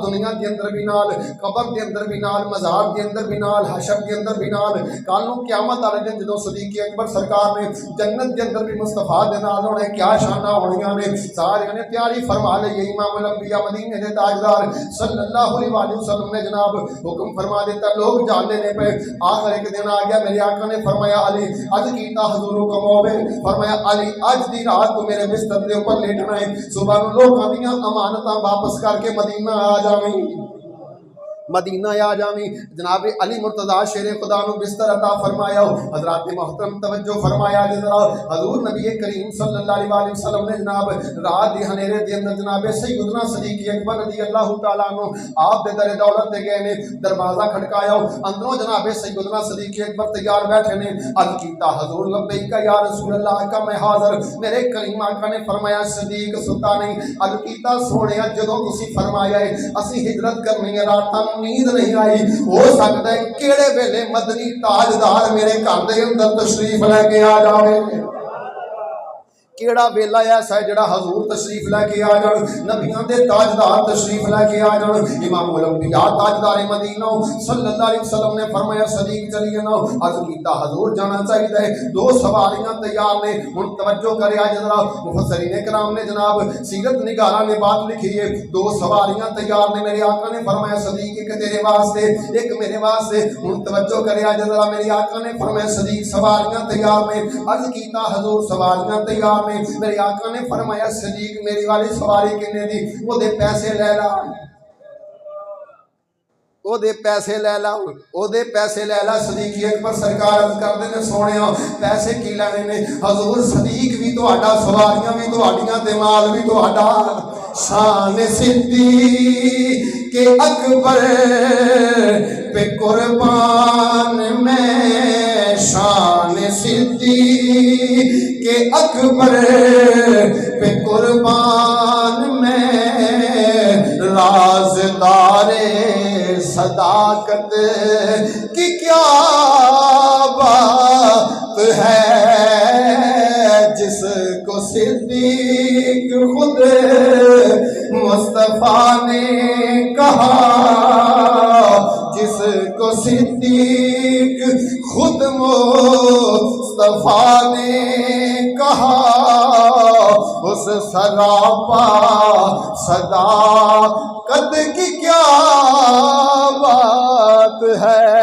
دنیا دے اندر بھی نال، قبر دے اندر بھی نال، مزار دے اندر بھی نال، حشر دے اندر بھی نال، کل نوں قیامت والے دن جدوں صدیق اکبر سرکار نے جنت دے اندر بھی مصطفیٰ دے نال ہونے کیا شاناں ہونیاں نے، سارے نے تیاری فرما لئی۔ امام الانبیاء مدینے دے تاجدار صلی اللہ علیہ وآلہ وسلم نے جناب حکم فرما دیتا، لوگ جاننے نے پہ آخر ایک دن آ گیا، میرے آقا نے فرمایا علی اج کیتا حضور حکم ہوے، فرمایا علی اج دی رات کو میرے بستر دے اوپر لیٹنا ہے، صبح نوں لوکاں دیاں امانتاں واپس کر کے مدینہ آ جاویں، مدینہ آ جاویں۔ جناب علی مرتضیٰ شیر خدا نو بستر عطا فرمایا۔ حضرات محترم توجہ فرمایا جناب حضور نبی کریم صلی اللہ علیہ وآلہ وسلم نے جناب رات دی ہنیرے دے اندر جناب سیدنا صدیق اکبر رضی اللہ تعالیٰ عنہ آپ دے در دولت تے گئے نے، دروازہ کھڑکایا، اندروں جناب سیدنا صدیق اکبر تیار بیٹھے نے، عرض کیتا حضور لبیک یا رسول اللہ کا میں حاضر۔ میرے کریم آقا نے فرمایا صدیق ستا نہیں، عرض کیتا سونے جدوں تسی فرمایا ہے اسی ہجرت کرنی ہے، راتاں نیند نہیں آئی، ہو سکتا ہے کیڑے ویلے مدنی تاجدار میرے گھر دے اندر تشریف لے کے آ جاوے، کیڑا ویلا ایسا ہے جڑا حضور تشریف لے کے آ جان، نبیاں دے تاجدار تشریف لے کے آ جان۔ امام الانبیاء تاجدار مدینہ صلی اللہ علیہ وسلم نے فرمایا صدیق چلیے نا، عرض کیتا حضور جانا چاہیے، دو سواریاں تیار نے، ہن توجہ کرے آ جناب مفسرین کرام نے جناب سیرت نگاراں نے بات لکھی ہے، دو سواریاں تیار نے، میرے آقا نے فرمایا صدیق ایک تیرے واسطے ایک میرے واسطے، ہن توجہ کرے آ جناب میرے آقا نے فرمایا صدیق سواریاں تیار نے، عرض کیتا حضور سواریاں تیار، میرے آقا نے فرمایا صدیق میری والی سواری کنے دی، وہ دے پیسے لے لا، او دے پیسے لے لا، او دے پیسے لے لا۔ صدیق اکبر سرکار عرض کردے نے سونےاں پیسے کی لینے نے، حضور صدیق بھی تہاڈا، سواریاں بھی تہاڈیاں تے مال بھی تہاڈا، شان صدیق اکبر پہ قربان میں، شان صدیق اکبر پہ قربان میں، رازدار صداقت کی کیا بات ہے، جس کو صدیق خود مصطفیٰ نے کہا، جس کو صدیق خود مصطفیٰ نے کہا، اس سراپا صداقت کی کیا بات ہے۔